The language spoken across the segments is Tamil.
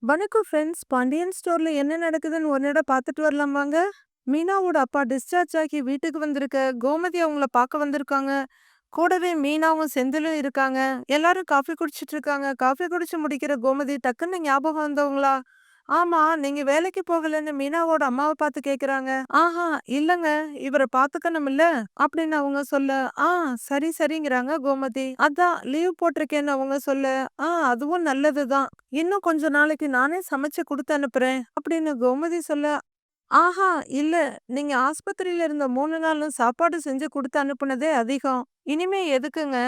வணக்கம் ஃப்ரெண்ட்ஸ். பாண்டியன் ஸ்டோர்ல என்ன நடக்குதுன்னு ஒரு இடம் பார்த்துட்டு வரலாம் வாங்க. மீனாவோட அப்பா டிஸ்சார்ஜ் ஆகி வீட்டுக்கு வந்திருக்க கோமதி அவங்கள பார்க்க வந்திருக்காங்க. கூடவே மீனாவும் செந்திலும் இருக்காங்க. எல்லாரும் காஃபி குடிச்சிட்டு இருக்காங்க. காஃபி குடிச்சு முடிக்கிற கோமதி டக்குன்னு ஞாபகம் வந்தவங்களா, ஆமா நீங்க வேலைக்கு போகலன்னு மீனாவோட அம்மாவை பார்த்து கேக்குறாங்க. ஆஹா இல்லங்க, இவரை பார்த்துக்கணும்ல அப்படின்னு அவங்க சொல்ல, ஆ சரி சரிங்கிறாங்க கோமதி. அதான் லீவ் போட்டிருக்கேன்னு அவங்க சொல்ல, அதுவும் நல்லதுதான். இன்னும் கொஞ்ச நாளைக்கு நானே சமைச்சு குடுத்து அனுப்புறேன் அப்படின்னு கோமதி சொல்ல, ஆஹா இல்ல, நீங்க ஆஸ்பத்திரியில இருந்த 3 நாளும் சாப்பாடு செஞ்சு குடுத்து அனுப்புனதே அதிகம். இனிமே எதுக்குங்க?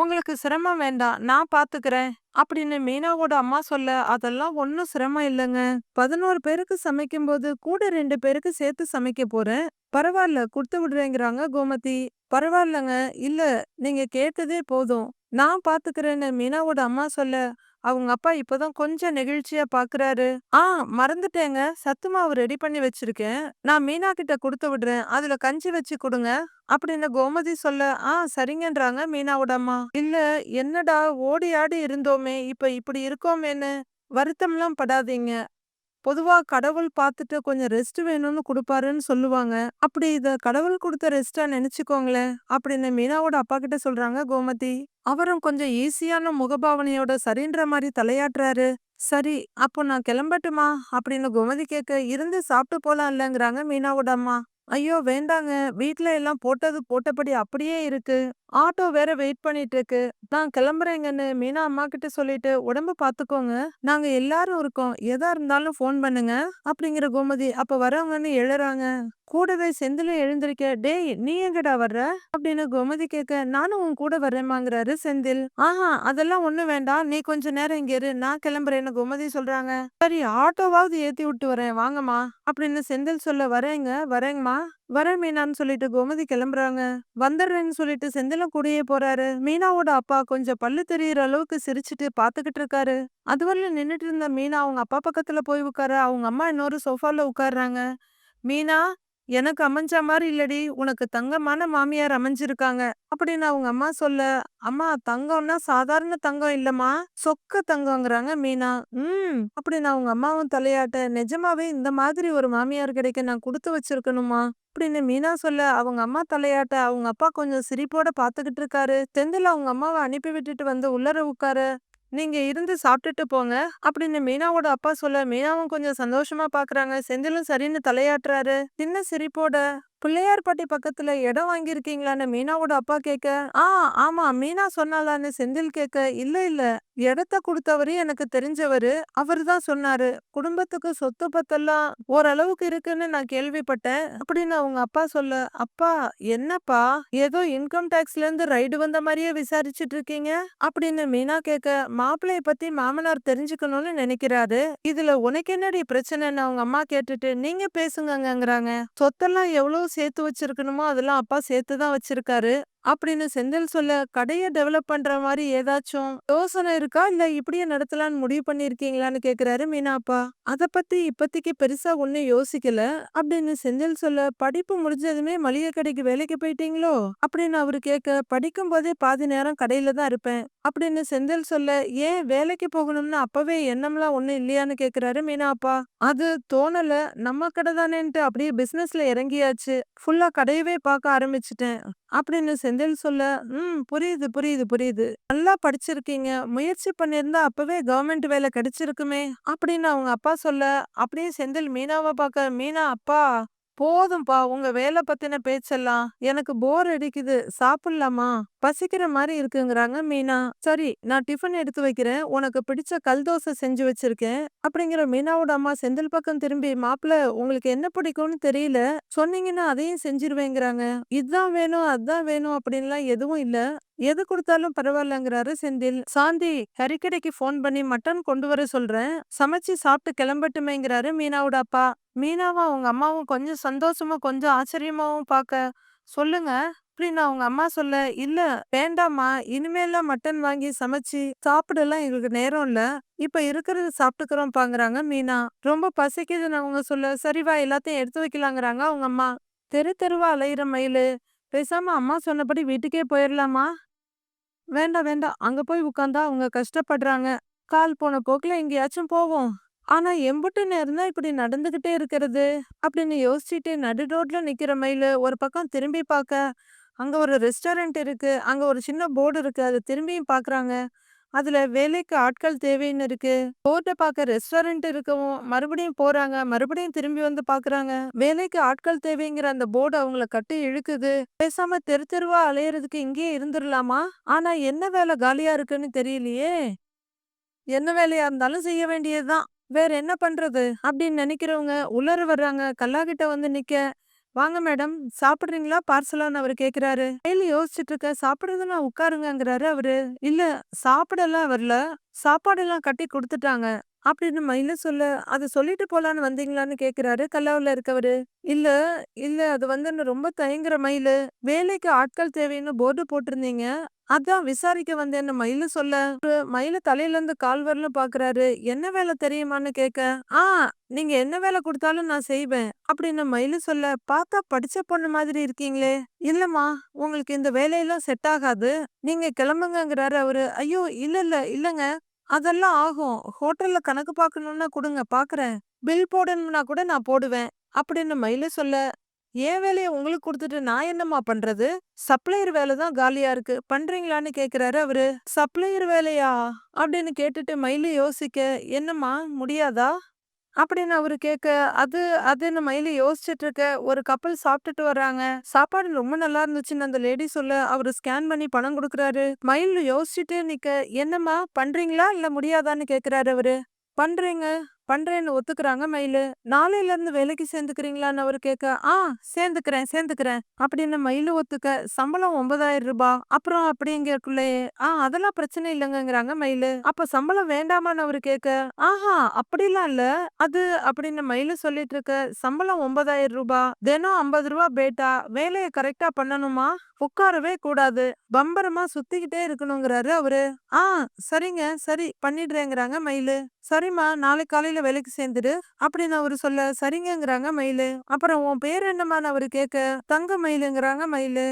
உங்களுக்கு சிரமம் வேண்டாம், நான் பாத்துக்கிறேன் அப்படின்னு மீனாவோட அம்மா சொல்ல, அதெல்லாம் ஒண்ணும் சிரமம் இல்லைங்க. 11 பேருக்கு சமைக்கும்போது கூட 2 பேருக்கு சேர்த்து சமைக்க போறேன். பரவாயில்ல குடுத்து விடுறேங்கிறாங்க கோமதி. பரவாயில்லங்க, இல்ல நீங்க கேட்டதே போதும், நான் பாத்துக்கிறேன்னு மீனாவோட அம்மா சொல்ல, அவங்க அப்பா இப்பதான் கொஞ்சம் நெகிழ்ச்சியா பாக்குறாரு. மறந்துட்டேங்க, சத்து மாவு ரெடி பண்ணி வச்சிருக்கேன், நான் மீனா கிட்ட குடுத்து விடுறேன், அதுல கஞ்சி வச்சு கொடுங்க அப்படின்னு கோமதி சொல்ல, சரிங்கன்றாங்க மீனாவோட அம்மா. இல்ல என்னடா ஓடி ஆடி இருந்தோமே, இப்ப இப்படி இருக்கோமேன்னு வருத்தம்லாம் படாதீங்க. பொதுவா கடவுள் பார்த்துட்டு கொஞ்சம் ரெஸ்ட் வேணும்னு குடுப்பாருன்னு சொல்லுவாங்க. அப்படி இத கடவுள் குடுத்த ரெஸ்ட்டா நெனச்சுக்கோங்களேன் அப்படின்னு மீனாவோட அப்பா கிட்ட சொல்றாங்க கோமதி. அவரும் கொஞ்சம் ஈஸியான முகபாவனையோட சரின்ற மாரி தலையாட்டுறாரு. சரி, அப்போ நான் கிளம்பட்டுமா அப்படின்னு கோமதி கேட்க, இருந்து சாப்பிட்டு போலாம்லங்கிறாங்க மீனாவோட அம்மா. ஐயோ வேண்டாங்க, வீட்ல எல்லாம் போட்டது போட்டபடி அப்படியே இருக்கு. ஆட்டோ வேற வெயிட் பண்ணிட்டு இருக்கு. நான் கிளம்புறேங்கன்னு மீனா அம்மா கிட்ட சொல்லிட்டு, உடம்ப பாத்துக்கோங்க, நாங்க எல்லாரும் இருக்கோம், எதா இருந்தாலும் ஃபோன் பண்ணுங்க அப்படிங்கிற கோமதி அப்ப வரவங்கன்னு எழறாங்க. கூடவே செந்திலும் எழுந்திருக்க, டேய் நீ எங்கடா வர்ற அப்படின்னு கோமதி கேட்க, நானும் உன் கூட வர்றேம்மாங்கிறாரு செந்தில். அதெல்லாம் ஒண்ணும் வேண்டாம், நீ கொஞ்ச நேரம் இங்க இரு, நான் கிளம்புறேன்னு கோமதி சொல்றாங்க. சரி ஆட்டோவாவது ஏத்தி விட்டு வரேன் வாங்கம்மா அப்படின்னு செந்தில் சொல்ல, வரேங்க வரேங்கம்மா, வரேன் மீனான்னு சொல்லிட்டு கோமதி கிளம்புறாங்க. வந்துடுறேன்னு சொல்லிட்டு செந்திலும் கூடயே போறாரு. மீனாவோட அப்பா கொஞ்சம் பல்லு தெரியிற அளவுக்கு சிரிச்சுட்டு பாத்துக்கிட்டு இருக்காரு. அதுவரையிலும் நின்னுட்டு இருந்த மீனா அவங்க அப்பா பக்கத்துல போய் உட்கார, அவங்க அம்மா இன்னொரு சோஃபால உட்கார்றாங்க. மீனா, எனக்கு அமைஞ்ச மாரி இல்லடி, உனக்கு தங்கமான மாமியார் அமைஞ்சிருக்காங்க அப்படின்னு அவங்க அம்மா சொல்ல, அம்மா தங்கம்னா சாதாரண தங்கம் இல்லம்மா, சொக்க தங்கங்கிறாங்க மீனா. அப்படின்னு அவங்க அம்மாவும் தலையாட்ட, நிஜமாவே இந்த மாதிரி ஒரு மாமியார் கிடைக்க நான் கொடுத்து வச்சிருக்கணுமா அப்படின்னு மீனா சொல்ல, அவங்க அம்மா தலையாட்ட அவங்க அப்பா கொஞ்சம் சிரிப்போட பாத்துக்கிட்டு இருக்காரு. செந்தில் அவங்க அம்மாவை அனுப்பி விட்டுட்டு வந்து உள்ளர உட்கார, நீங்க இருந்து சாப்பிட்டுட்டு போங்க அப்படின்னு மீனாவோட அப்பா சொல்ல, மீனாவும் கொஞ்சம் சந்தோஷமா பாக்குறாங்க. செந்திலும் சரின்னு தலையாட்டுறாரு சின்ன சிரிப்போட. பிள்ளையார்பட்டி பக்கத்துல இடம் வாங்கியிருக்கீங்களான்னு மீனாவோட அப்பா கேட்க, ஆ ஆமா மீனா சொன்னாலான்னு செந்தில் கேட்க, இல்ல இல்ல, இடத்த கொடுத்தவரு எனக்கு தெரிஞ்சவரு, அவர்தான் சொன்னாரு, குடும்பத்துக்கு சொத்து பத்தெல்லாம் ஓரளவுக்கு இருக்குன்னு நான் கேள்விப்பட்டேன் அப்படின்னு அவங்க அப்பா சொல்ல, அப்பா என்னப்பா ஏதோ இன்கம் டாக்ஸ்ல இருந்து ரைடு வந்த மாதிரியே விசாரிச்சுட்டு இருக்கீங்க அப்படின்னு மீனா கேட்க, மாப்பிள்ளைய பத்தி மாமனார் தெரிஞ்சுக்கணும்னு நினைக்கிறாரு, இதுல உனக்கு என்னடி பிரச்சனைன்னு அவங்க அம்மா கேட்டுட்டு, நீங்க பேசுங்கங்கறாங்க. சொத்தெல்லாம் எவ்வளவு சேர்த்து வச்சிருக்கணுமோ அதெல்லாம் அப்பா சேர்த்து தான் வச்சிருக்காரு அப்படின்னு செந்தில் சொல்ல, கடைய டெவலப் பண்ற மாதிரி ஏதாச்சும் யோசனை இருக்கா, இல்ல இப்படியே நடத்தலாம்னு முடிவு பண்ணிருக்கீங்களான்னு கேக்குறாரு மீனா அப்பா. அத பத்தி இப்போதைக்கு பெருசா ஒண்ணும் யோசிக்கல அப்படின்னு செந்தில் சொல்ல, படிப்பு முடிஞ்சதுமே மளிகை கடைக்கு வேலைக்கு போயிட்டீங்களோ அப்படின்னு அவரு கேட்க, படிக்கும் போதே பாதி நேரம் கடையில தான் இருப்பேன் அப்படின்னு செந்தில் சொல்ல, ஏன் வேலைக்கு போகணும்னு அப்பவே எண்ணம்லாம் ஒண்ணும் இல்லையான்னு கேக்குறாரு மீனா அப்பா. அது தோணல, நம்ம கடை தானேன்ட்டு அப்படியே பிசினஸ்ல இறங்கியாச்சு, ஃபுல்லா கடையவே பார்க்க ஆரம்பிச்சிட்டேன் அப்படின்னு செந்தில் சொல்ல, புரியுது புரியுது புரியுது, நல்லா படிச்சிருக்கீங்க, முயற்சி பண்ணிருந்தா அப்பவே கவர்மெண்ட் வேலை கிடைச்சிருக்குமே அப்படின்னு அவங்க அப்பா சொல்ல, அப்படியே செந்தில் மீனாவை பார்க்க, மீனா அப்பா போதும்பா உங்க வேலை பத்தின பேச்செல்லாம், எனக்கு போர் அடிக்குது, சாப்பிடலாமா, பசிக்கிற மாதிரி இருக்குங்கிறாங்க மீனா. சரி நான் டிஃபன் எடுத்து வைக்கிறேன், உனக்கு பிடிச்ச கல் தோசை செஞ்சு வச்சிருக்கேன் அப்படிங்கிற மீனாவோட அம்மா செந்தில் பக்கம் திரும்பி, மாப்பிள்ள உங்களுக்கு என்ன பிடிக்கும்னு தெரியல, சொன்னீங்கன்னா அதையும் செஞ்சிருவேங்கிறாங்க. இதுதான் வேணும் அதான் வேணும் அப்படின்லாம் எதுவும் இல்ல, எது கொடுத்தாலும் பரவாயில்லங்கிறாரு செந்தில். சாந்தி கறிக்கடைக்கு ஃபோன் பண்ணி மட்டன் கொண்டு வர சொல்றேன், சமைச்சு சாப்பிட்டு கிளம்பட்டுமேங்கிறாரு மீனாவோட அப்பா. மீனாவும் அவங்க அம்மாவும் கொஞ்சம் சந்தோஷமா கொஞ்சம் ஆச்சரியமாவும் பார்க்க, சொல்லுங்க அப்படின்னு அவங்க அம்மா சொல்ல, இல்ல வேண்டாம்மா, இனிமேல்லாம் மட்டன் வாங்கி சமைச்சு சாப்பிடலாம் எங்களுக்கு நேரம் இல்ல, இப்ப இருக்கிறது சாப்பிட்டுக்கிறோம் பாங்குறாங்க மீனா. ரொம்ப பசிக்குதுன்னு அவங்க சொல்ல, சரி வா எல்லாத்தையும் எடுத்து வைக்கலாங்கிறாங்க அவங்க அம்மா. தெரு தெருவா அலையிற மயிலு, பேசாம அம்மா சொன்னபடி வீட்டுக்கே போயிடலாமா, வேண்டாம் வேண்டாம், அங்க போய் உட்கார்ந்தா அவங்க கஷ்டப்படுறாங்க, கால் போன போக்குல எங்கேயாச்சும் போவோம் ஆனா எம்புட்டு நேரம் தான் இப்படி நடந்துகிட்டே இருக்கிறது? அப்படின்னு யோசிச்சுட்டு நடு ரோட்ல நிக்கிற மயிலு ஒரு பக்கம் திரும்பி பாக்க, அங்க ஒரு ரெஸ்டாரண்ட் இருக்கு. அங்க ஒரு சின்ன போர்டு இருக்கு. அத திரும்பியும் பாக்குறாங்க. அதுல வேலைக்கு ஆட்கள் தேவைன்னு இருக்கு. போர்ட பாக்க ரெஸ்டாரண்ட் இருக்கவும், மறுபடியும் போறாங்க. மறுபடியும் திரும்பி வந்து பாக்குறாங்க. வேலைக்கு ஆட்கள் தேவைங்கிற அந்த போர்டு அவங்கள கட்டி இழுக்குது. பேசாம தெரு தெருவா அலையறதுக்கு இங்கேயே இருந்துரலாமா? ஆனா என்ன வேலை காலியா இருக்குன்னு தெரியலையே! என்ன வேலையா இருந்தாலும் செய்ய வேண்டியதுதான். வேற என்ன பண்றது? அப்படின்னு நெனைக்கிறவங்க உள்ளார வர்றாங்க. கல்லாகிட்ட வந்து நிக்க, "வாங்க மேடம், சாப்பிடுறீங்களா? பார்சலான்னு?" அவரு கேக்குறாரு. கையில யோசிச்சுட்டு இருக்க, "சாப்பிடுறதுன்னா உட்காருங்கங்கிறாரு அவரு." "இல்ல, சாப்பிடலாம் வரல. சாப்பாடெல்லாம் கட்டி குடுத்துட்டாங்க." அப்படின்னு மயிலு சொல்ல, "அத சொல்லிட்டு போலான்னு வந்தீங்களான்னு?" கேக்குறாரு கல்லாவுல இருக்கவரு. "இல்ல, இல்ல அது வந்து ரொம்ப தயங்குற மயிலு. வேலைக்கு ஆட்கள் தேவைன்னு போர்டு போட்டிருந்தீங்க. அதான் விசாரிக்க வந்தேன்னு" மயிலு சொல்ல, மயிலு தலையில இருந்து கால் வரலும் பாக்குறாரு. "என்ன வேலை தெரியுமான்னு?" கேட்க, "ஆ, நீங்க என்ன வேலை குடுத்தாலும் நான் செய்வேன்." அப்படின்னு மயிலு சொல்ல, "பார்த்தா படிச்ச பொண்ணு மாதிரி இருக்கீங்களே." "இல்லம்மா, உங்களுக்கு இந்த வேலையெல்லாம் செட் ஆகாது. நீங்க கிளம்புங்கங்கிறாரு அவரு." "ஐயோ! இல்லங்க. அதெல்லாம் ஆகும். ஹோட்டல்ல கணக்கு பார்க்கணும்னா குடுங்க பார்க்குறேன். பில் போடணும்னா கூட நான் போடுவேன்." அப்படின்னு மயிலு சொல்ல, "என் வேலைய உங்களுக்கு குடுத்துட்டு நான் என்னம்மா பண்றது? சப்ளையர் வேலை தான் காலியா இருக்கு. பண்றீங்களான்னு?" கேக்குறாரு அவரு. "சப்ளையர் வேலையா?" அப்படின்னு கேட்டுட்டு மயிலு யோசிக்க, "என்னம்மா முடியாதா?" அப்படின்னு அவரு கேட்க, அது அதுன்னு மயிலு யோசிச்சுட்டு இருக்க, ஒரு கப்பல் சாப்பிட்டுட்டு வர்றாங்க. சாப்பாடு ரொம்ப நல்லா இருந்துச்சுன்னு அந்த லேடி சொல்ல, அவரு ஸ்கேன் பண்ணி பணம் குடுக்குறாரு. மயில் யோசிச்சுட்டே நிக்க, "என்னம்மா பண்றீங்களா? இல்ல முடியாதான்னு?" கேக்குறாரு அவரு. "பண்றேங்க. பண்றேன்னு" ஒத்துக்குறாங்க மயிலு. "நாளையில இருந்து வேலைக்கு சேர்ந்துக்கிறீங்களான்னு?" அவரு கேட்க, "ஆ, சேர்ந்துக்கிறேன்" அப்படின்னு மயிலு ஒத்துக்க, "சம்பளம் ரூ. 9,000 அப்புறம்" அப்படிங்கறக்குள்ளயே, அதெல்லாம் பிரச்சனை இல்லங்கங்கிறாங்க மயிலு. "அப்ப சம்பளம் வேண்டாமான்னு?" அவரு கேட்க, "ஆஹா, அப்படிலாம் இல்ல. அது" அப்படின்னு மயிலு சொல்லிட்டு இருக்க, "சம்பளம் ரூ. 9,000. தினம் ரூ. 50 பேட்டா. வேலைய கரெக்ட்டா பண்ணணுமா? உட்காரவே கூடாது. பம்பரமா சுத்திக்கிட்டே இருக்கணுங்கிறாரு அவரு. "ஆ, சரிங்க, சரி பண்ணிடுறேங்கிறாங்க மயிலு." "சரிம்மா, நாளைக்கு காலையில வேலைக்கு சேர்ந்துடு." அப்படின்னு அவரு சொல்ல, சரிங்கங்கிறாங்க மயிலு. "அப்புறம் உன் பேர் என்னம்மான்னு?" அவரு கேட்க, "தங்க மயிலுங்கிறாங்க மயிலு."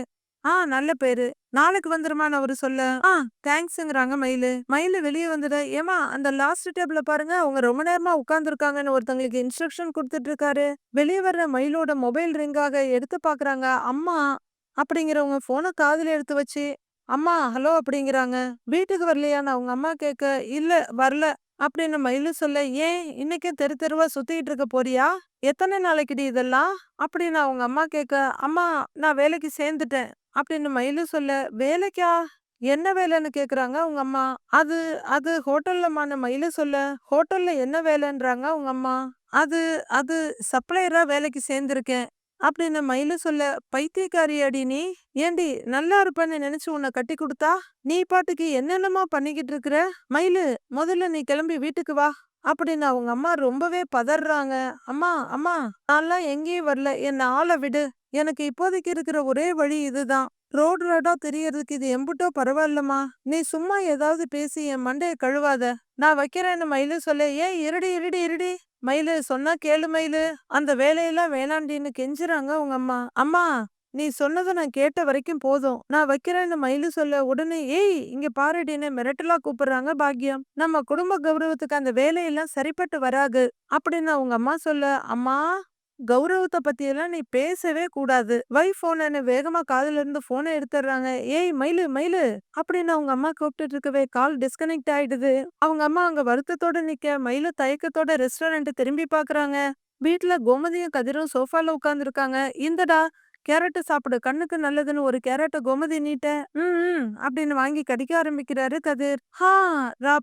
நல்ல பேரு. நாளைக்கு வந்துருமான்னு அவரு சொல்ல, தேங்க்ஸ்ங்கிறாங்க மயிலு. மயிலு வெளிய வந்துட, "ஏம்மா, அந்த லாஸ்ட் டேபிள்ல பாருங்க, அவங்க ரொம்ப நேரமா உட்கார்ந்துருக்காங்கன்னு" ஒருத்தங்களுக்கு இன்ஸ்ட்ரக்ஷன் குடுத்துட்டு இருக்காரு. வெளிய வர்ற மயிலோட மொபைல் ரிங் ஆக எடுத்து பாக்குறாங்க. அம்மா அப்படிங்கிறவங்க ஃபோன காதுல எடுத்து வச்சு, "அம்மா, ஹலோ" அப்படிங்கிறாங்க. வீட்டுக்கு வரலையான்னு அவங்க அம்மா கேட்க, "இல்ல, வரல." அப்படின்னு மயிலு சொல்ல, "ஏன் இன்னைக்கும் தெரு தெருவா சுத்திட்டு இருக்க போறியா? எத்தனை நாளைக்குடி இதெல்லாம்?" அப்படின்னு அவங்க அம்மா கேட்க, "அம்மா, நான் வேலைக்கு சேர்ந்துட்டேன்." அப்படின்னு மயிலு சொல்ல, "வேலைக்கா? என்ன வேலைன்னு?" கேக்குறாங்க அவங்க அம்மா. "அது அது ஹோட்டல்லம்மான்னு" மயிலு சொல்ல, "ஹோட்டல்ல என்ன வேலைன்றாங்க?" அவங்க அம்மா. "அது அது சப்ளையரா வேலைக்கு சேர்ந்திருக்கேன்." அப்படின்னு மயிலு சொல்ல, "பைத்தியக்காரியாடி நீ? ஏண்டி, நல்லா இருப்பேன்னு நினைச்சு உன்னை கட்டி கொடுத்தா, நீ பாட்டுக்கு என்னென்னமோ பண்ணிக்கிட்டு இருக்கிற? மயிலு, முதல்ல நீ கிளம்பி வீட்டுக்கு வா." அப்படின்னு அவங்க அம்மா ரொம்பவே பதறாங்க. "அம்மா, அம்மா, நான்லாம் எங்கேயும் வரல. என்ன ஆள விடு. எனக்கு இப்போதைக்கு இருக்கிற ஒரே வழி இதுதான். ரோடா தெரியறதுக்கு இது எம்புட்டோ பரவாயில்லம்மா. நீ சும்மா ஏதாவது பேசி என் மண்டைய கழுவாத. நான் வைக்கிறேன்னு" மயிலு சொல்ல, "ஏய், இருடி. மயிலு, சொன்னா கேளு மயிலு. அந்த வேலையெல்லாம் வேணாண்டின்னு" கெஞ்சுறாங்க உங்க அம்மா. "அம்மா, நீ சொன்னது நான் கேட்ட வரைக்கும் போதும். நான் வைக்கிறேன்னு" மயிலு சொல்ல, உடனே, "ஏய், இங்க பாருடின்னு" மிரட்டலா கூப்பிடுறாங்க பாக்கியம். "நம்ம குடும்ப கௌரவத்துக்கு அந்த வேலையெல்லாம் சரிப்பட்டு வராது." அப்படின்னு அவங்க அம்மா சொல்ல, "அம்மா, கௌரவத்த பத்தியெல்லாம் நீ பேசவே கூடாது. வை ஃபோனன்னு" வேகமா காதுல இருந்து ஃபோன எடுத்துடுறாங்க. "ஏய் மயிலு" அப்படின்னு அவங்க அம்மா கூப்பிட்டுட்டு இருக்கவே கால் டிஸ்கனெக்ட் ஆயிடுது. அவங்க அம்மா அங்க வருத்தத்தோட நிக்க, மயிலு தயக்கத்தோட ரெஸ்டாரண்ட் திரும்பி பாக்குறாங்க. வீட்ல கோமதியும் கதிரும் சோஃபால உட்கார்ந்துருக்காங்க. "இந்தடா, கேரட் சாப்பிடு, கண்ணுக்கு நல்லதுன்னு" ஒரு கேரட்ட கோமதி நீட்ட, அப்படின்னு வாங்கி கடிக்க ஆரம்பிக்கிறாரு கதிர்.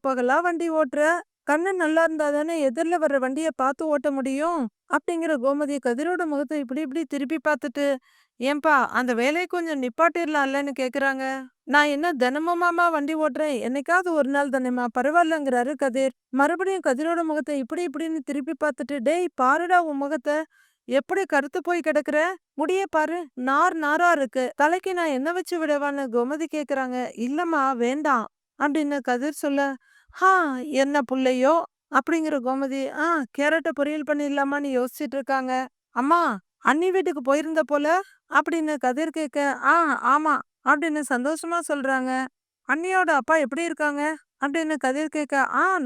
பகலா வண்டி ஓட்டுற, கண்ணு நல்லா இருந்தா தானே எதிர்ல வர்ற வண்டிய பார்த்து ஓட்ட முடியும்." அப்படிங்கிற கோமதி கதிரோட முகத்தை இப்படி இப்படி திருப்பி பார்த்துட்டு, "ஏன்பா, அந்த வேலைய கொஞ்சம் நிப்பாட்டிரலாம்லன்னு?" கேக்குறாங்க. "நான் என்ன தினமுமாமா வண்டி ஓட்டுறேன்? என்னைக்காவது ஒரு நாள் தானேம்மா, பரவாயில்லங்கிறாரு கதிர். மறுபடியும் கதிரோட முகத்தை இப்படி இப்படின்னு திருப்பி பார்த்துட்டு, "டேய், பாருடா உன் முகத்த. எப்படி கருத்து போய் கிடக்குற? முடிய பாரு, நார் நாரா இருக்கு. தலைக்கு நான் எண்ணெய் வச்சு விடவான்னு?" கோமதி கேக்குறாங்க. "இல்லம்மா, வேண்டாம்." அப்படின்னு கதிர் சொல்ல, "ஹா, என்ன புள்ளையோ?" அப்படிங்கிற கோமதி, கேரட்ட பொரியல் பண்ணிடலாமான்னு யோசிச்சுட்டு இருக்காங்க. "அம்மா, அண்ணி வீட்டுக்கு போயிருந்த போல?" அப்படின்னு கதிர் கேட்க, ஆமா" அப்படின்னு சந்தோஷமா சொல்றாங்க. "அண்ணியோட அப்பா எப்படி இருக்காங்க?" அப்படின்னு கதிர் கேட்க,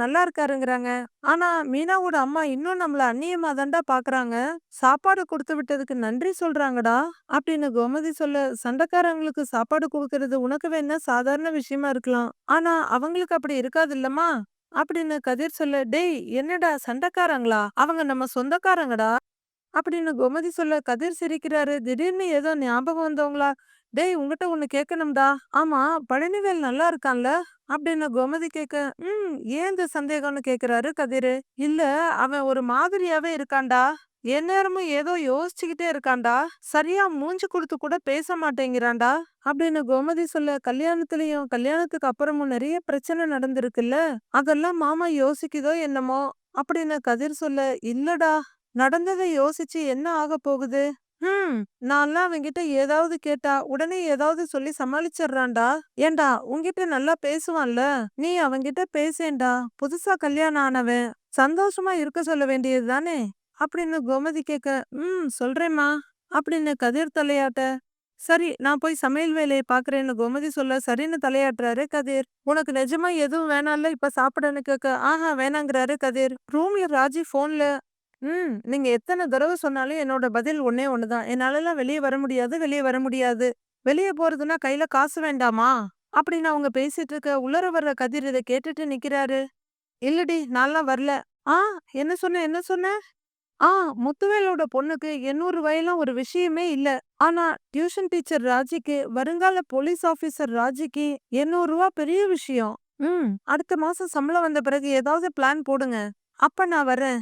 நல்லா இருக்காருங்கிறாங்க. ஆனா மீனாவோட அம்மா இன்னும் நம்மள அந்நியமா தான்டா பாக்குறாங்க. சாப்பாடு குடுத்து விட்டதுக்கு நன்றி சொல்றாங்கடா. அப்படின்னு கோமதி சொல்ல, சண்டைக்காரங்களுக்கு சாப்பாடு குடுக்கறது உனக்கு வேணா சாதாரண விஷயமா இருக்கலாம். ஆனா அவங்களுக்கு அப்படி இருக்காதுல்லம்மா. அப்படின்னு கதிர் சொல்ல, டேய் என்னடா சண்டைக்காரங்களா? அவங்க நம்ம சொந்தக்காரங்கடா. அப்படின்னு கோமதி சொல்ல கதிர் சிரிக்கிறாரு. திடீர்னு ஏதோ ஞாபகம் வந்தவங்களா, டேய் உன்கிட்ட ஒண்ணு கேட்கணும்டா. ஆமா, பழனிவேல் நல்லா இருக்கான்ல? அப்படின்னு கோமதி கேட்க, ஏன் இந்த சந்தேகம்னு கேக்குறாரு கதிரு. இல்ல, அவன் ஒரு மாதிரியாவே இருக்கான்டா. எந்நேரமும் ஏதோ யோசிச்சுக்கிட்டே இருக்கான்டா. சரியா மூஞ்சி கொடுத்து கூட பேச மாட்டேங்கிறான்டா. அப்படின்னு கோமதி சொல்ல, கல்யாணத்துலயும் கல்யாணத்துக்கு அப்புறமும் நிறைய பிரச்சனை நடந்திருக்குல்ல, அதெல்லாம் மாமா யோசிக்குதோ என்னமோ. அப்படின்னு கதிர் சொல்ல, இல்லடா, நடந்ததை யோசிச்சு என்ன ஆக போகுது? ஹம் நான்லாம் அவன்கிட்ட ஏதாவது கேட்டா உடனே ஏதாவது சொல்லி சமாளிச்சிடுறான்டா. ஏன்டா உன்கிட்ட நல்லா பேசுவான்ல, நீ அவன்கிட்ட பேசேன்டா. புதுசா கல்யாணம் ஆனவன் சந்தோஷமா இருக்க சொல்ல வேண்டியது தானே. அப்படின்னு கோமதி கேட்க, சொல்றேம்மா. அப்படின்னு கதிர் தலையாட்ட, சரி நான் போய் சமையல் வேலையை பாக்குறேன்னு கோமதி சொல்ல, சரின்னு தலையாட்டுறாரு கதிர். உனக்கு நிஜமா எதுவும் வேணாம்ல இப்ப சாப்பிடன்னு கேட்க, வேணாங்கிறாரு கதிர். ரூம்ல ராஜி போன்ல, நீங்க எத்தன தடவ சொன்னாலும் என்னோட பதில் ஒண்ணே ஒண்ணுதான். என்னாலலாம் வெளிய வர முடியாது, வெளிய வர முடியாது. வெளிய போறதுன்னா கையில காசு வேண்டாமா? அப்படின்னு அவங்க பேசிட்டு இருக்க, உள்ளர வர்ற கதிர் இத கேட்டுட்டு நிக்கிறாரு. இல்லடி நான்லாம் வரல. ஆ என்ன சொன்ன? என்ன சொன்ன? ஆ முத்துவேலோட பொண்ணுக்கு 800 ரூபாயெல்லாம் ஒரு விஷயமே இல்ல. ஆனா டியூஷன் டீச்சர் ராஜிக்கு, வருங்கால போலீஸ் ஆபீசர் ராஜிக்கு 800 ரூபா பெரிய விஷயம். அடுத்த மாசம் சம்பளம் வந்த பிறகு ஏதாவது பிளான் போடுங்க. அப்ப நான் வரேன்.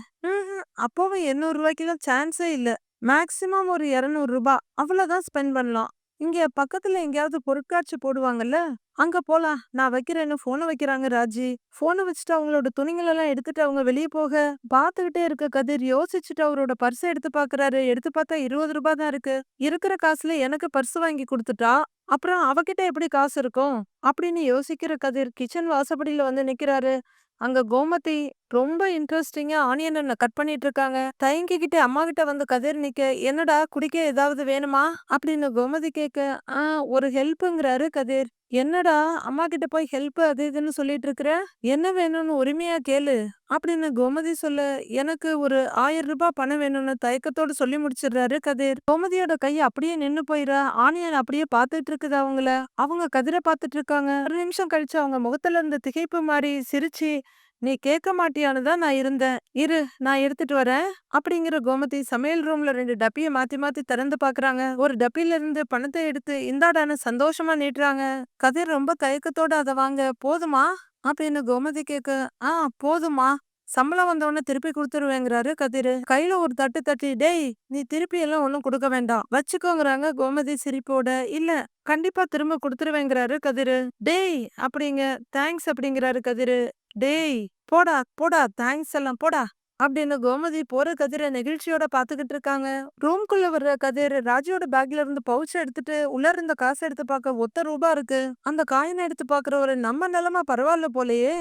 அப்பவும் 800 ரூபாய்க்குலாம் சான்ஸே இல்ல. மேக்ஸிமம் ஒரு 200 ரூபாய் அவ்வளவுதான் ஸ்பெண்ட் பண்ணலாம். இங்க பக்கத்துல எங்கேயாவது பொருட்காட்சி போடுவாங்கல்ல, அங்க போலாம். நான் வைக்கிறேன்னு போன வைக்கிறாங்க ராஜி. போன வச்சுட்டு அவங்களோட துணிகள் எல்லாம் எடுத்துட்டு அவங்க வெளிய போக, பாத்துக்கிட்டே இருக்க கதிர் யோசிச்சுட்டு அவரோட பர்ஸ் எடுத்து பாக்குறாரு. எடுத்து பார்த்தா 20 ரூபாய் தான் இருக்கு. இருக்கிற காசுல எனக்கு பர்ஸ் வாங்கி கொடுத்துட்டா, அப்புறம் அவகிட்ட எப்படி காசு இருக்கும்? அப்படின்னு யோசிக்கிற கதிர் கிச்சன் வாசப்படியில வந்து நிக்கிறாரு. அங்க கோமதி ரொம்ப இன்ட்ரெஸ்டிங்கா ஆனியன் கட் பண்ணிட்டு இருக்காங்க. தயங்கிக்கிட்டு அம்மா கிட்ட வந்து கதிர் நிக்க, என்னடா குடிக்க ஏதாவது வேணுமா? அப்படின்னு கோமதி கேட்க, ஒரு ஹெல்ப்ங்கிறாரு கதிர். என்னடா அம்மா கிட்ட போய் ஹெல்ப் அது இதுன்னு சொல்லிட்டு இருக்கிற? என்ன வேணும்னு உரிமையா கேளு. அப்படின்னு கோமதி சொல்ல, எனக்கு ஒரு 1000 ரூபாய் பணம் வேணும்னு தயக்கத்தோட சொல்லி முடிச்சிடுறாரு கதிர். கோமதியோட கை அப்படியே நின்னு போயிரா. ஆனியன் அப்படியே பாத்துட்டு இருக்குது அவங்கள. அவங்க கதிரை பாத்துட்டு இருக்காங்க. ஒரு நிமிஷம் கழிச்சு அவங்க முகத்துல இருந்த திகைப்பு மாறி சிரிச்சு, நீ கேட்க மாட்டியான்னு தான் நான் இருந்தேன். இரு நான் எடுத்துட்டு வரேன். அப்படிங்கிற கோமதி சமையல் ரூம்ல 2 டப்பிய மாத்தி மாத்தி திறந்து பாக்குறாங்க. ஒரு டப்பில இருந்து பணத்தை எடுத்து இந்தாடான்னு சந்தோஷமா நீட்டுறாங்க. கதிர் ரொம்ப தயக்கத்தோட அத வாங்க, போதுமா? அப்படின்னு கோமதி கேட்க, போதுமா. சம்பளம் வந்தவொடனே திருப்பி குடுத்துருவேங்கிறாரு கதிரு. கையில ஒரு தட்டு தட்டி, டேய் நீ திருப்பி எல்லாம் ஒண்ணும் கொடுக்க வேண்டாம், வச்சுக்கோங்கறாங்க கோமதி சிரிப்போட. இல்ல, கண்டிப்பா திரும்ப குடுத்துருவேங்கிறாரு கதிரு. டேய் அப்படிங்க, தேங்க்ஸ் அப்படிங்கிறாரு கதிரு. டேய் போடா போடா, தேங்க்ஸ் எல்லாம் போடா. அப்படின்னு கோமதி போற கதிரை நெகிழ்ச்சியோட பாத்துக்கிட்டு இருக்காங்க. ரூம்குள்ள வர்ற கதிர் ராஜியோட பேக்ல இருந்து பவுச் எடுத்துட்டு உள்ள இருந்த காசை எடுத்து பார்க்க ஒத்த ரூபா இருக்கு. அந்த காயினை எடுத்து பாக்குறவரு, நம்ம நிலைமை பரவாயில்ல போலயே.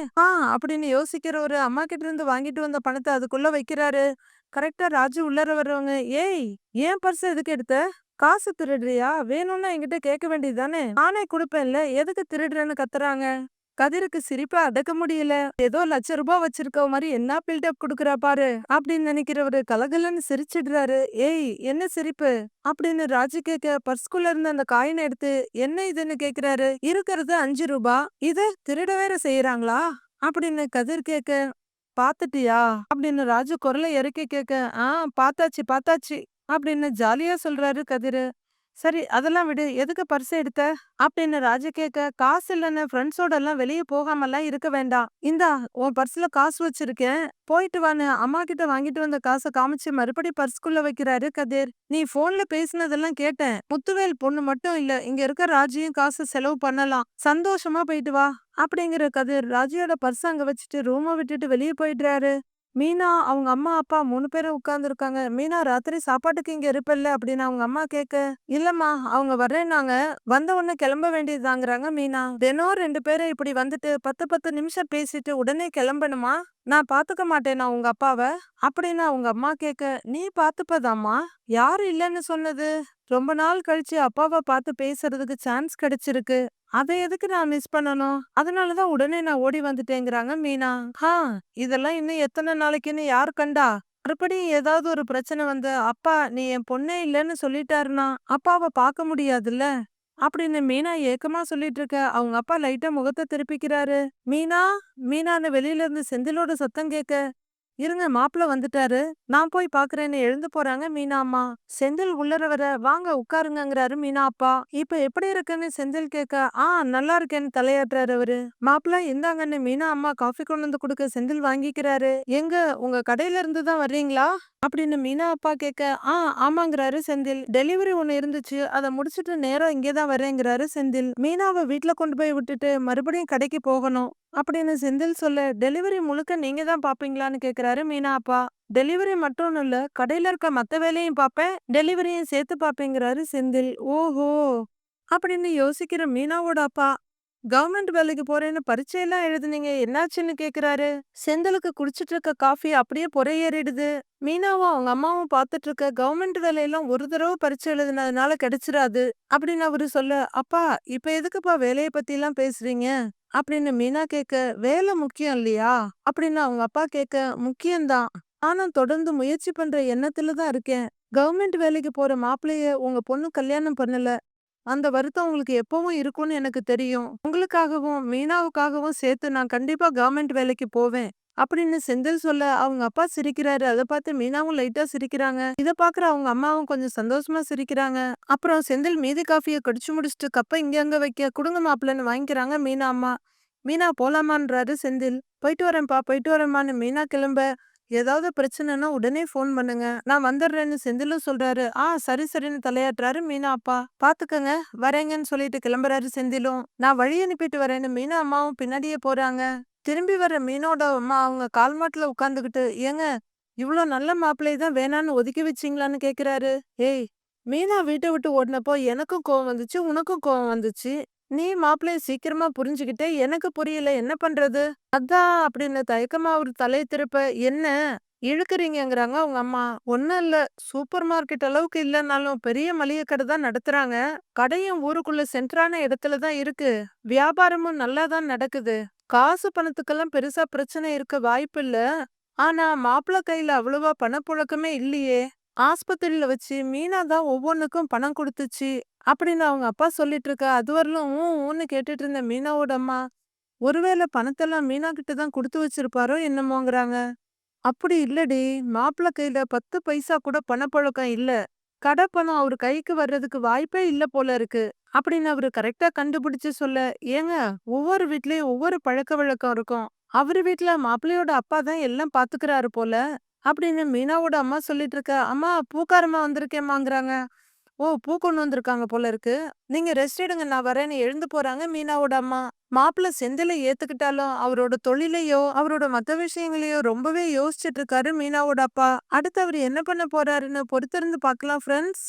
அப்படின்னு யோசிக்கிறவரு அம்மா கிட்ட இருந்து வாங்கிட்டு வந்த பணத்தை அதுக்குள்ள வைக்கிறாரு. கரெக்டா ராஜு உள்ளர வர்றவங்க, ஏய் ஏன் பர்ஸ் எதுக்கு எடுத்த? காசு திருடுறியா? வேணும்னா என்கிட்ட கேட்க வேண்டியதுதானே, நானே கொடுப்பேன்ல, எதுக்கு திருடுறேன்னு கத்துறாங்க. கதிருக்கு சிரிப்ப அடக்க முடியல. ஏதோ ₹1,00,000 வச்சிருக்க மாதிரி என்ன பில்டப் குடுக்குறா பாரு அப்படின்னு நினைக்கிறவரு கலகலன்னு சிரிச்சிடுறாரு. ஏய் என்ன சிரிப்பு? அப்படின்னு ராஜு கேட்க, பர்ஸ்குள்ள இருந்து அந்த காயினை எடுத்து, என்ன இதுன்னு கேக்குறாரு. இருக்கிறது ₹5. இத திருட வேற செய்யறாங்களா? அப்படின்னு கதிர் கேட்க, பாத்துட்டியா? அப்படின்னு ராஜு குரலை இறக்கி கேட்க, பாத்தாச்சு பாத்தாச்சு அப்படின்னு ஜாலியா சொல்றாரு கதிரு. சரி அதெல்லாம் விடு, எதுக்கு பர்ஸ் எடுத்த? அப்படின்னு ராஜு கேட்க, காசு இல்லன்னு ஃப்ரெண்ட்ஸோட எல்லாம் வெளியே போகாமலாம் இருக்க வேண்டாம். இந்தா உன் பர்ஸ்ல காசு வச்சிருக்கேன், போயிட்டு வான்னு அம்மா கிட்ட வாங்கிட்டு வந்த காசை காமிச்சு மறுபடி பர்ஸ்குள்ள வைக்கிறாரு கதிர். நீ போன்ல பேசினதெல்லாம் கேட்டேன். முத்துவேல் பொண்ணு மட்டும் இல்ல, இங்க இருக்க ராஜியும் காசு செலவு பண்ணலாம். சந்தோஷமா போயிட்டு வா. அப்படிங்கிற கதிர் ராஜியோட பர்ஸ் அங்க வச்சுட்டு ரூமை விட்டுட்டு வெளியே போயிடுறாரு. மீனா அவங்க அம்மா அப்பா 3 பேரும் உட்கார்ந்துருக்காங்க. மீனா ராத்திரி சாப்பாட்டுக்கு இங்க இருப்பல்ல அப்படின்னு அவங்க அம்மா கேட்க, இல்லம்மா அவங்க வர்றேன்னாங்க, வந்த உடனே கிளம்ப வேண்டியதுதாங்கிறாங்க மீனா. தினம் 2 பேரும் இப்படி வந்துட்டு 10 நிமிஷம் பேசிட்டு உடனே கிளம்பணுமா? நான் பாத்துக்க மாட்டேனா உங்க அப்பாவ? அப்படின்னு அவங்க அம்மா கேட்க, நீ பாத்துப்பதாம்மா, யாரு இல்லன்னு சொன்னது? ரொம்ப நாள் கழிச்சு அப்பாவ பார்த்து பேசுறதுக்கு சான்ஸ் கிடைச்சிருக்கு. அத எதுக்கு நான் மிஸ் பண்ணணும்? அதனால தான் உடனே நான் ஓடி வந்துட்டேங்கிறாங்க மீனா. ஹா! இதெல்லாம் இன்னும் எத்தன நாளைக்குன்னு யார் கண்டா? மறுபடியும் ஏதாவது ஒரு பிரச்சனை வந்து, "அப்பா நீ என் பொண்ணே இல்லன்னு சொல்லிட்டாருன்னா, அப்பாவ பார்க்க முடியாதுல்ல?" அப்படின்னு மீனா ஏக்கமா சொல்லிட்டு இருக்க, அவங்க அப்பா லைட்டா முகத்த திருப்பிக்கிறாரு. "மீனா, மீனான்னு" வெளியில இருந்து செந்திலோட சத்தம் கேட்க, "இருங்க மாப்பிள வந்துட்டாரு. நான் போய் பார்க்கறேன்னு" எழுந்து போறாங்க மீனா அம்மா. செந்தில் உள்ளர வர, "வாங்க உட்காருங்கங்கிறாரு மீனா அப்பா. "இப்ப எப்படி இருக்குன்னு?" செந்தில் கேட்க, நல்லா இருக்கேன்னு" தலையாட்டுறாரு அவரு. "மாப்பிள இந்தாங்கன்னு" மீனா அம்மா காஃபி கொண்டு வந்து குடுக்க செந்தில் வாங்கிக்கிறாரு. "எங்க உங்க கடையில இருந்து தான் வர்றீங்களா?" அப்படின்னு மீனா அப்பா கேட்க, "ஆ ஆமாங்கிறாரு செந்தில். டெலிவரி ஒண்ணு இருந்துச்சு. அத முடிச்சுட்டு நேரா இங்கே தான் வரேங்கிறாரு" செந்தில். மீனாவ வீட்ல கொண்டு போய் விட்டுட்டு மறுபடியும் கடைக்கு போகணும் அப்படின்னு செந்தில் சொல்ல, "டெலிவரி முழுக்க நீங்க தான் பாப்பீங்களான்னு?" கேக்குறாரு மீனா அப்பா. "டெலிவரி மட்டும் இல்ல, கடையில இருக்க மத்த வேலையும் பாப்பேன், டெலிவரியும் சேர்த்து பாப்பேங்கிறாரு செந்தில். ஓஹோ! அப்படின்னு யோசிக்கிற மீனாவோட அப்பா, "கவர்மெண்ட் வேலைக்கு போறேன்னு பரீட்சையெல்லாம் எழுதுனீங்க, என்னாச்சுன்னு?" கேக்குறாரு. செந்திலுக்கு குடிச்சிட்டு இருக்க காஃபி அப்படியே பொறையேறிடுது. மீனாவும் அவங்க அம்மாவும் பார்த்துட்டு இருக்க, "கவர்மெண்ட் வேலையெல்லாம் ஒரு தடவை பரீட்சை எழுதுனதுனால கிடைச்சிராது" அப்படின்னு அவரு சொல்ல, "அப்பா இப்ப எதுக்குப்பா வேலைய பத்திலாம் பேசுறீங்க?" அப்படின்னு மீனா கேட்க, "வேலை முக்கியம் இல்லையா?" அப்படின்னு அவங்க அப்பா கேட்க, "முக்கியம்தான். நானும் தொடர்ந்து முயற்சி பண்ற எண்ணத்துல தான் இருக்கேன். கவர்மெண்ட் வேலைக்கு போற மாப்பிள்ளைய உங்க பொண்ணு கல்யாணம் பண்ணல. அந்த வருத்தம் உங்களுக்கு எப்பவும் இருக்கும்னு எனக்கு தெரியும். உங்களுக்காகவும், மீனாவுக்காகவும் சேர்த்து நான் கண்டிப்பா கவர்மெண்ட் வேலைக்கு போவேன்." அப்படின்னு செந்தில் சொல்ல, அவங்க அப்பா சிரிக்கிறாரு. அத பார்த்து மீனாவும் லைட்டா சிரிக்கிறாங்க. இத பார்க்குற அவங்க அம்மாவும் கொஞ்சம் சந்தோஷமா சிரிக்கிறாங்க. அப்புறம் செந்தில் மீதி காஃபிய குடிச்சு முடிச்சுட்டு கப்ப இங்க அங்க வைக்க, "குடுங்க மாப்பிள்ளன்னு" வாங்கிக்கிறாங்க மீனா அம்மா. "மீனா போலாமான்றாரு செந்தில். "போயிட்டு வரேன்ப்பா, போயிட்டு வரேம்மான்னு" மீனா கிளம்ப, "ஏதாவது பிரச்சனைன்னா உடனே ஃபோன் பண்ணுங்க. நான் வந்துடுறேன்னு" செந்திலும் சொல்றாரு. சரி சரின்னு தலையாட்டுறாரு மீனா அப்பா. "பாத்துக்கங்க, வரேங்கன்னு" சொல்லிட்டு கிளம்புறாரு செந்திலும். "நான் வழி அனுப்பிட்டு வரேன்னு" மீனா அம்மாவும் பின்னாடியே போறாங்க. திரும்பி வர மீனோட அம்மா அவங்க கால் மாட்டுல உட்காந்துக்கிட்டு, "ஏங்க, இவ்ளோ நல்ல மாப்பிள்ளைய தான் வேணான்னு ஒதுக்கி வச்சீங்களான்னு?" கேக்குறாரு. "ஏய், மீனா வீட்ட விட்டு ஓடுனப்போ எனக்கும் கோவம் வந்துச்சு, உனக்கும் கோவம் வந்துச்சு. நீ மாப்பிள்ளைய சீக்கிரமா புரிஞ்சுகிட்ட, எனக்கு புரியல, என்ன பண்றது? அதான்" அப்படின்னு தயக்கமா அவரு தலைய திருப்ப, "என்ன இழுக்கறீங்கங்கிறாங்க அவங்க அம்மா. "ஒண்ணும் இல்ல, சூப்பர் மார்க்கெட் அளவுக்கு இல்லன்னாலும் பெரிய மளிகை கடை தான் நடத்துறாங்க. கடையும் ஊருக்குள்ள சென்டரான இடத்துல தான் இருக்கு. வியாபாரமும் நல்லா தான் நடக்குது. காசு பணத்துக்கெல்லாம் பெருசா பிரச்சனை இருக்க வாய்ப்பில்ல. ஆனா மாப்பிள்ளை கையில அவ்வளவா பணப்புழக்கமே இல்லையே. ஆஸ்பத்திரியில வச்சு மீனா தான் ஒவ்வொன்னுக்கும் பணம் குடுத்துச்சு" அப்படின்னு அவங்க அப்பா சொல்லிட்டு இருக்க, அதுவரையிலும் ஊன்னு கேட்டுட்டு இருந்த மீனாவோட அம்மா, "ஒருவேளை பணத்தெல்லாம் மீனா கிட்ட தான் குடுத்து வச்சிருப்பாரோ என்னமோங்கிறாங்க." "அப்படி இல்லடி, மாப்பிள்ளை கையில 10 பைசா கூட பணப்புழக்கம் இல்ல. கடை பணம் அவரு கைக்கு வர்றதுக்கு வாய்ப்பே இல்ல போல இருக்கு" அப்படின்னு அவரு கரெக்ட்டா கண்டுபிடிச்சு சொல்ல, "ஏங்க, ஒவ்வொரு வீட்லயும் ஒவ்வொரு பழக்கவழக்கம் இருக்கும். அவரு வீட்ல மாப்பிள்ளையோட அப்பா தான் எல்லாம் பாத்துக்கிறாரு போல" அப்படின்னு மீனாவோட அம்மா சொல்லிட்டு இருக்க, "அம்மா பூக்காரம்மா வந்திருக்கேம்மாங்கிறாங்க." "ஓ! பூ கொண்டு வந்திருக்காங்க போல இருக்கு. நீங்க ரெஸ்ட் எடுங்க, நான் வரேன்னு" எழுந்து போறாங்க மீனாவோட அம்மா. மாப்பிள்ளை செந்தில ஏத்துக்கிட்டாலும், அவரோட தொழிலையோ, அவரோட மத்த விஷயங்களையோ ரொம்பவே யோசிச்சுட்டு இருக்காரு மீனாவோட அப்பா. அடுத்து அவரு என்ன பண்ண போறாருன்னு பொறுத்திருந்து பார்க்கலாம் ஃபிரெண்ட்ஸ்.